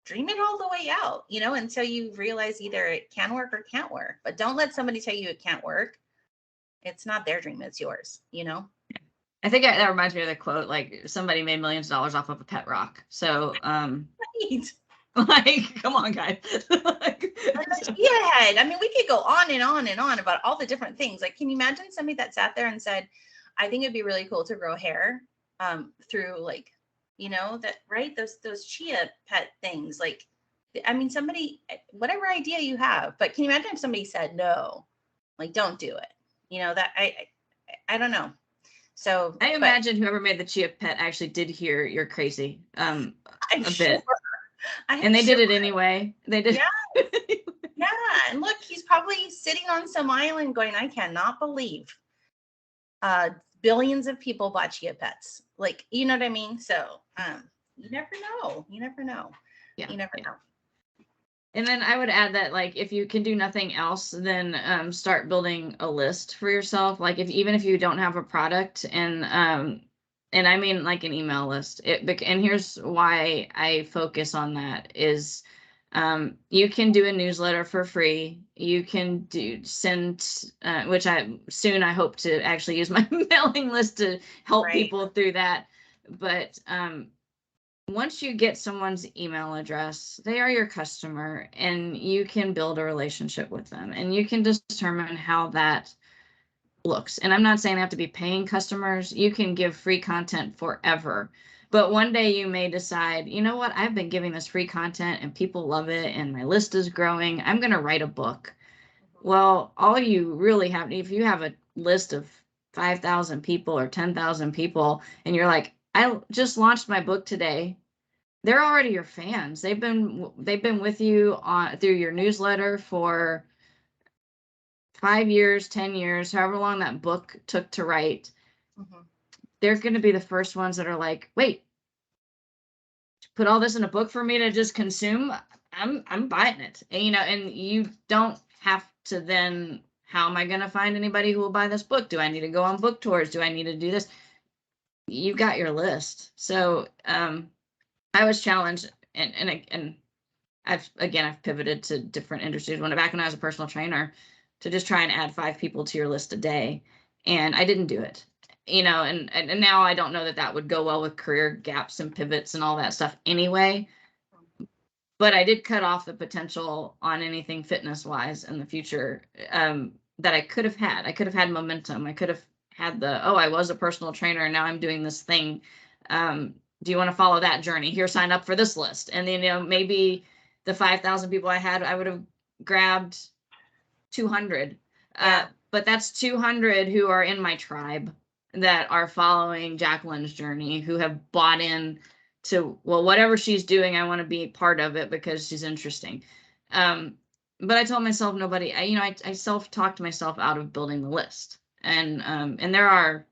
dream it all the way out, you know, until you realize either it can work or can't work. But don't let somebody tell you it can't work. It's not their dream, it's yours, you know? I think that reminds me of the quote, like somebody made millions of dollars off of a pet rock. So, Right. like, come on, guys. Like, Yeah, I mean, we could go on and on and on about all the different things. Like, can you imagine somebody that sat there and said, I think it'd be really cool to grow hair through like, you know, that, right? Those chia pet things. Like, I mean, somebody, whatever idea you have, but can you imagine if somebody said, no, like, don't do it, you know, that I don't know. So I imagine whoever made the chia pet actually did hear you're crazy I'm a sure. bit. And they did it anyway. They did. Yeah. Yeah. And look, he's probably sitting on some island going, I cannot believe billions of people bought chia pets. Like, you know what I mean? So you never know. You never know. Yeah. You never know. And then I would add that, like, if you can do nothing else, then start building a list for yourself. Like, even if you don't have a product, and I mean like an email list. And here's why I focus on that is, you can do a newsletter for free. You can send, which I hope to actually use my mailing list to help people through that. But once you get someone's email address, they are your customer, and you can build a relationship with them, and you can determine how that looks. And I'm not saying they have to be paying customers. You can give free content forever. But one day you may decide, you know what, I've been giving this free content and people love it and my list is growing. I'm going to write a book. Well, all you really have, if you have a list of 5,000 people or 10,000 people, and you're like, I just launched my book today, they're already your fans. They've been with you through your newsletter for 5 years, 10 years, however long that book took to write. Mm-hmm. They're going to be the first ones that are like, wait, put all this in a book for me to just consume. I'm buying it. And, you know, and you don't have to then, how am I going to find anybody who will buy this book? Do I need to go on book tours? Do I need to do this? You've got your list. So I was challenged, and I've pivoted to different industries. Back when I was a personal trainer, to just try and add 5 people to your list a day, and I didn't do it. You know, and now I don't know that would go well with career gaps and pivots and all that stuff anyway. But I did cut off the potential on anything fitness wise in the future that I could have had. I could have had momentum. I could have had I was a personal trainer and now I'm doing this thing. Do you want to follow that journey? Here, sign up for this list. And then, you know, maybe the 5,000 people I had, I would have grabbed 200. But that's 200 who are in my tribe that are following Jacqueline's journey, who have bought in to, well, whatever she's doing, I want to be part of it because she's interesting. But I told myself I self-talked myself out of building the list. And there are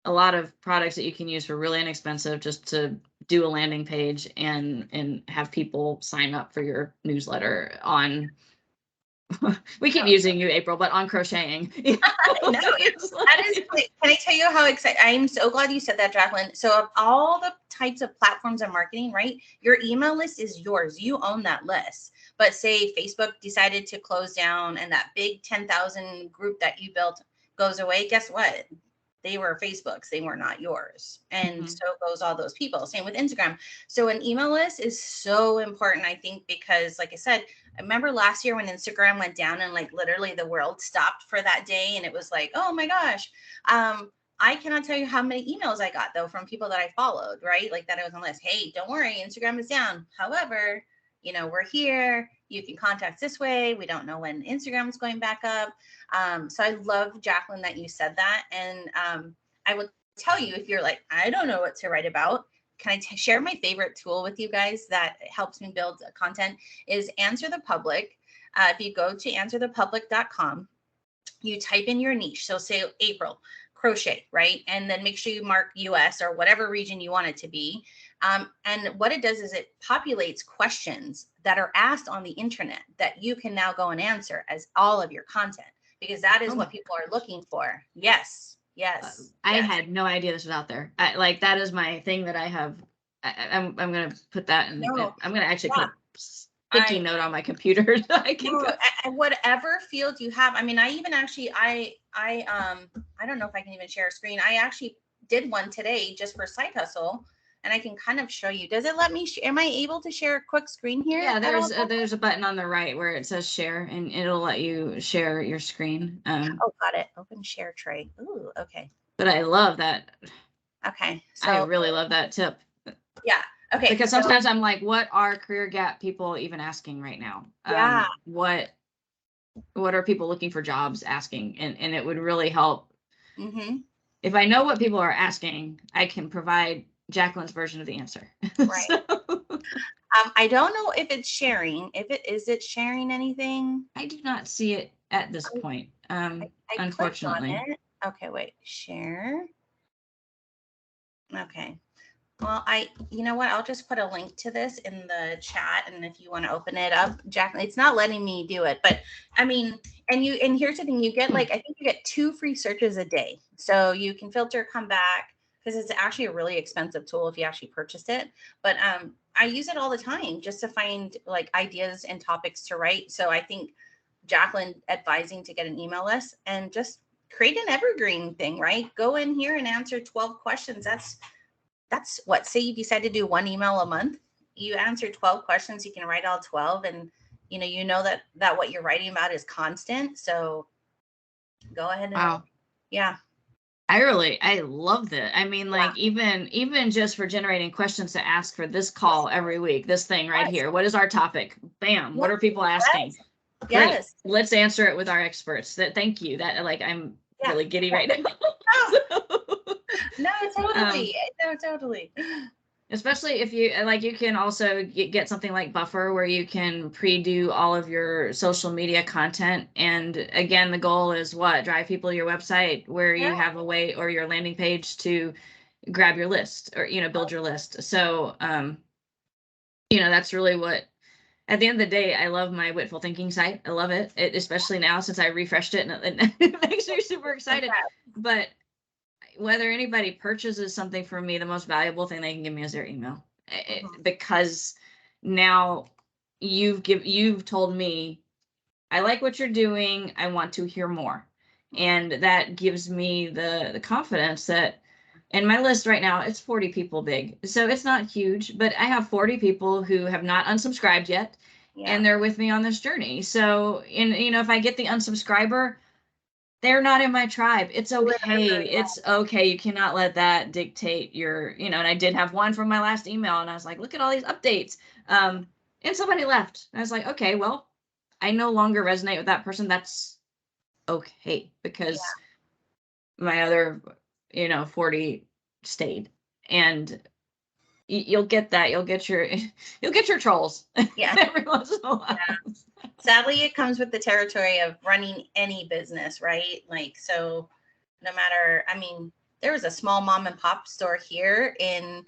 a lot of products that you can use for really inexpensive, just to do a landing page and have people sign up for your newsletter on, we keep using you, April, but on crocheting. No, that is, can I tell you how excited? I'm so glad you said that, Jacqueline. So of all the types of platforms and marketing, right? Your email list is yours. You own that list. But say Facebook decided to close down and that big 10,000 group that you built goes away. Guess what? They were Facebook's, they were not yours. And so goes all those people. Same with Instagram. So an email list is so important, I think, because like I said, I remember last year when Instagram went down and like literally the world stopped for that day. And it was like, oh my gosh. I cannot tell you how many emails I got though from people that I followed, right? Like that I was on the list. Hey, don't worry, Instagram is down. However, you know, we're here. You can contact this way. We don't know when Instagram is going back up. So I love, Jacqueline, that you said that. And I would tell you, if you're like, I don't know what to write about, can I share my favorite tool with you guys that helps me build content is Answer the Public. If you go to answerthepublic.com, you type in your niche. So say April, crochet, right? And then make sure you mark US or whatever region you want it to be. And what it does is it populates questions that are asked on the internet that you can now go and answer as all of your content, because that is what people are looking for. Yes. Yes. I yes. had no idea this was out there. Like that is my thing that I have. I'm gonna put that in. No. I'm gonna actually put a sticky note on my computer so I can go. And whatever field you have. I mean, I even actually I don't know if I can even share a screen. I actually did one today just for Side Hustle, and I can kind of show you. Does it let me? Am I able to share a quick screen here? Yeah, there's a button on the right where it says share, and it'll let you share your screen. Oh, got it. Open share tray. Ooh, okay. But I love that. Okay, so I really love that tip. Yeah. Okay. Because sometimes I'm like, what are career gap people even asking right now? Yeah. What are people looking for jobs asking? And it would really help. Mm-hmm. If I know what people are asking, I can provide Jacqueline's version of the answer. Right. So, I don't know if it's sharing. Is it sharing anything? I do not see it at this point. I Unfortunately. clicked on it. Okay, wait. Share. Okay. Well, you know what? I'll just put a link to this in the chat. And if you want to open it up, Jacqueline, it's not letting me do it, but I mean, and here's the thing, you get I think you get 2 free searches a day. So you can filter, come back, because it's actually a really expensive tool if you actually purchase it. But I use it all the time just to find like ideas and topics to write. So I think Jacqueline advising to get an email list and just create an evergreen thing, right? Go in here and answer 12 questions. That's what, say you decide to do 1 email a month, you answer 12 questions, you can write all 12, and you know that what you're writing about is constant. So go ahead and wow. Yeah. I love that. I mean, like even just for generating questions to ask for this call every week, this thing right here. What is our topic? Bam. What are people asking? Yes. Great. Let's answer it with our experts. Thank you. That I'm really giddy right now. No, totally. No, totally. Especially if you you can also get something like Buffer where you can pre-do all of your social media content. And again, the goal is what? Drive people to your website where you have a way, or your landing page, to grab your list or, build your list. So, that's really what, at the end of the day, I love my Witful Thinking site. I love it, especially now since I refreshed it, and it makes me super excited. But whether anybody purchases something from me, the most valuable thing they can give me is their email, because now you've told me, I like what you're doing. I want to hear more. And that gives me the confidence that, and my list right now, it's 40 people big. So it's not huge, but I have 40 people who have not unsubscribed yet. And they're with me on this journey. So, if I get the unsubscriber, they're not in my tribe. It's okay. It's okay. You cannot let that dictate your, and I did have one from my last email, and I was like, look at all these updates. And somebody left. And I was like, okay, well, I no longer resonate with that person. That's okay, because my other, 40 stayed. And you'll get that. You'll get your trolls. Yeah. Every once in a while. Yeah. Sadly, it comes with the territory of running any business, right? Like, so no matter, I mean, there was a small mom and pop store here in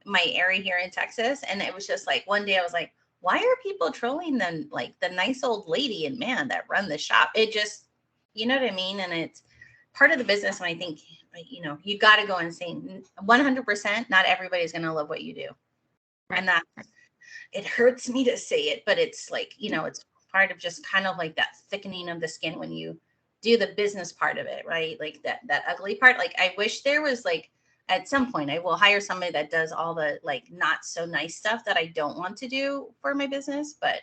my area here in Texas. And it was just like, one day I was like, why are people trolling them? Like the nice old lady and man that run the shop. It just, you know what I mean? And it's part of the business. And I think, you got to go and say 100%, not everybody's going to love what you do. Right. And that, it hurts me to say it, but it's like, it's part of just kind of like that thickening of the skin when you do the business part of it, right? Like that ugly part. Like, I wish there was like, at some point I will hire somebody that does all the like not so nice stuff that I don't want to do for my business. But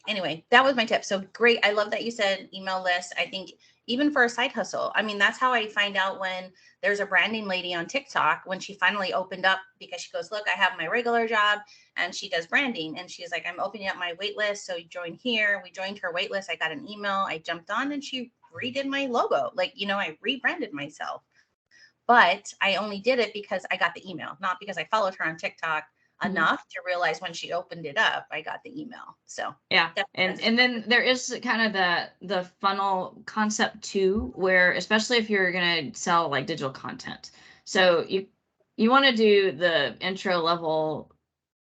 anyway, that was my tip. So great. I love that you said email list. I think even for a side hustle, I mean, that's how I find out when there's a branding lady on TikTok, when she finally opened up, because she goes, look, I have my regular job and she does branding. And she's like, I'm opening up my wait list. So you join here. We joined her wait list. I got an email. I jumped on and she redid my logo. Like, I rebranded myself. But I only did it because I got the email, not because I followed her on TikTok enough to realize when she opened it up, I got the email. So yeah. And then there is kind of the funnel concept too, where especially if you're going to sell like digital content. So you want to do the intro level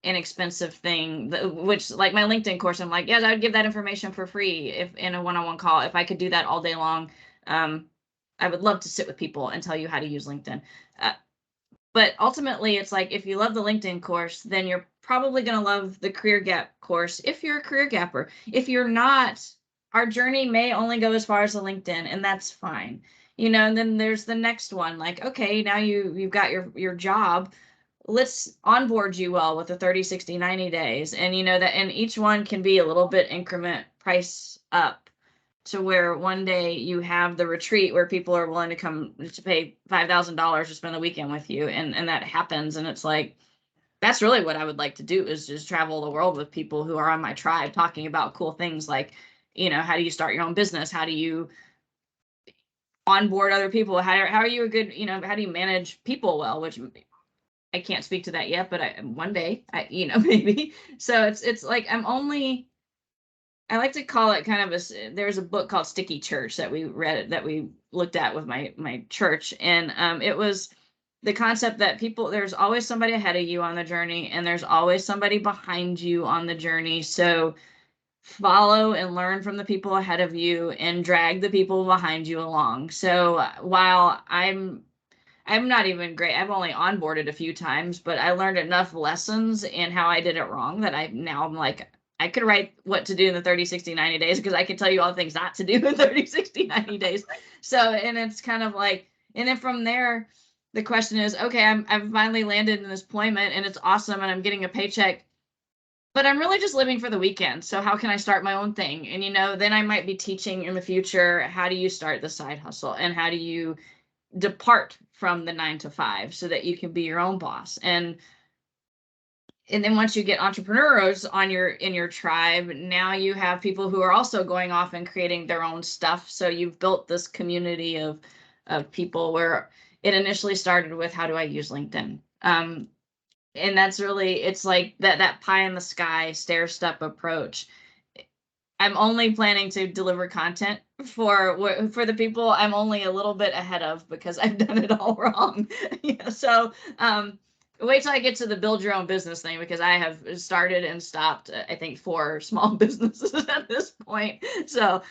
inexpensive thing, which like my LinkedIn course, I'm like, yes, I would give that information for free if in a one-on-one call. If I could do that all day long, I would love to sit with people and tell you how to use LinkedIn. But ultimately, it's like if you love the LinkedIn course, then you're probably going to love the career gap course if you're a career gapper. If you're not, our journey may only go as far as the LinkedIn, and that's fine. And then there's the next one, like, okay, now you've got your job. Let's onboard you well with the 30, 60, 90 days. And and each one can be a little bit increment price up to where one day you have the retreat where people are willing to come to pay $5,000 to spend the weekend with you. And that happens. And it's like, that's really what I would like to do, is just travel the world with people who are on my tribe talking about cool things like, how do you start your own business? How do you onboard other people? How are you a good, how do you manage people well, which I can't speak to that yet, but one day maybe. So it's like, I like to call it kind of there's a book called Sticky Church that we read, that we looked at with my church. And it was the concept that there's always somebody ahead of you on the journey, and there's always somebody behind you on the journey. So follow and learn from the people ahead of you and drag the people behind you along. So while I'm not even great, I've only onboarded a few times, but I learned enough lessons in how I did it wrong that I'm like, I could write what to do in the 30, 60, 90 days, because I can tell you all the things not to do in 30, 60, 90 days. So, and it's kind of like, and then from there, the question is, okay, I've finally landed in this deployment and it's awesome and I'm getting a paycheck, but I'm really just living for the weekend. So how can I start my own thing? And, then I might be teaching in the future, how do you start the side hustle and how do you depart from the 9 to 5 so that you can be your own boss? And then once you get entrepreneurs in your tribe, now you have people who are also going off and creating their own stuff. So you've built this community of people where it initially started with, how do I use LinkedIn? And that's really, it's like that pie in the sky stair step approach. I'm only planning to deliver content for the people I'm only a little bit ahead of, because I've done it all wrong. So wait till I get to the build your own business thing, because I have started and stopped, I think, 4 small businesses at this point. So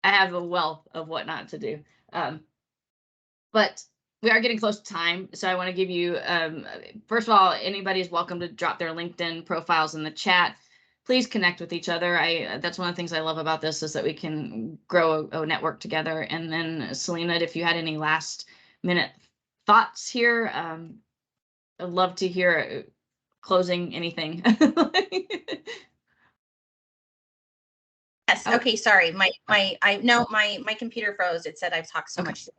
I have a wealth of what not to do. But we are getting close to time. So I want to give you, first of all, anybody is welcome to drop their LinkedIn profiles in the chat. Please connect with each other. That's one of the things I love about this, is that we can grow a network together. And then Selena, if you had any last minute thoughts here, I'd love to hear closing anything. Yes. Okay. Sorry. My computer froze. It said I've talked so much today.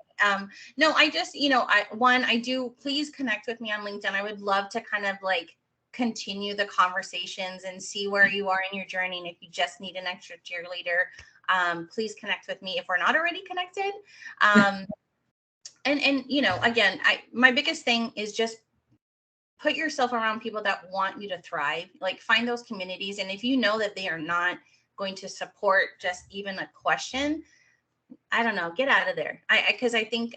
No, I just, I do, please connect with me on LinkedIn. I would love to kind of like continue the conversations and see where you are in your journey. And if you just need an extra cheerleader, please connect with me if we're not already connected. And again, my biggest thing is just put yourself around people that want you to thrive. Like, find those communities. And if you know that they are not going to support just even a question, I don't know, get out of there. Because I think,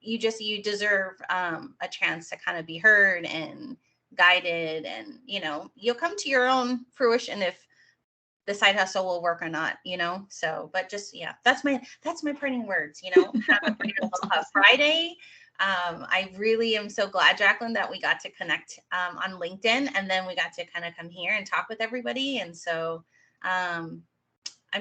you deserve a chance to kind of be heard and guided, and, you'll come to your own fruition if the side hustle will work or not, so, but just, yeah, that's my parting words, have a beautiful Friday. I really am so glad, Jacqueline, that we got to connect on LinkedIn, and then we got to kind of come here and talk with everybody. And so I'm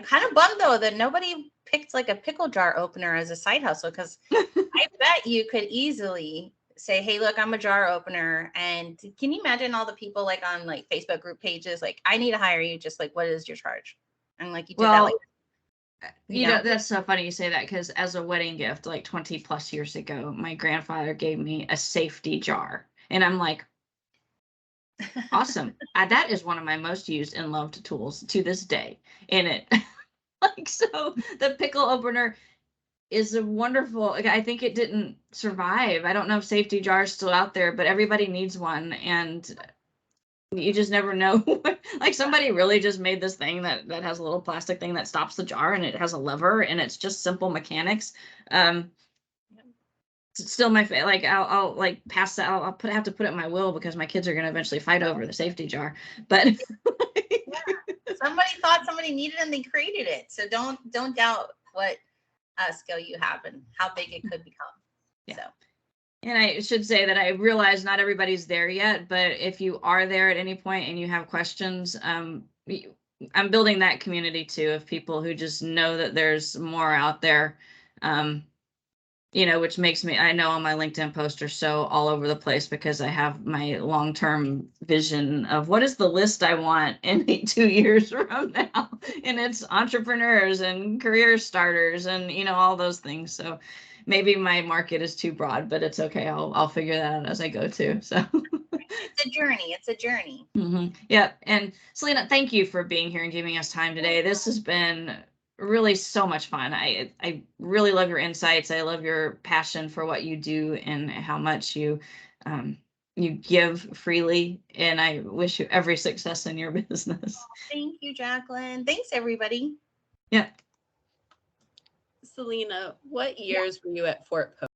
kind of bummed, though, that nobody picked like a pickle jar opener as a side hustle, because I bet you could easily say, hey, look, I'm a jar opener. And can you imagine all the people like on like Facebook group pages, like, I need to hire you, just like, what is your charge? And like, you did that, like, that's so funny you say that, because as a wedding gift, like 20 plus years ago, my grandfather gave me a safety jar, and I'm like, awesome. That is one of my most used and loved tools to this day. And it, like, so the pickle opener, is a wonderful, like, I think it didn't survive. I don't know if safety jar is still out there, but everybody needs one. And you just never know. Like somebody really just made this thing that has a little plastic thing that stops the jar, and it has a lever, and it's just simple mechanics. It's still my favorite. Like I'll like pass that. I'll have to put it in my will because my kids are going to eventually fight over the safety jar. But somebody thought somebody needed it and they created it. So don't doubt what skill you have and how big it could become. Yeah. So. And I should say that I realize not everybody's there yet, but if you are there at any point and you have questions, I'm building that community too of people who just know that there's more out there, you know, which makes me, I know all my LinkedIn posts are so all over the place because I have my long-term vision of what is the list I want in 2 years from now. And it's entrepreneurs and career starters and, you know, all those things. So maybe my market is too broad, but it's okay. I'll figure that out as I go too. So it's a journey. It's a journey. Yeah. And Selena, thank you for being here and giving us time today. This has been really so much fun. I really love your insights. I love your passion for what you do and how much you give freely. And I wish you every success in your business. Thank you, Jacqueline. Thanks, everybody. Yeah. Selena, what years were you at Fort Polk?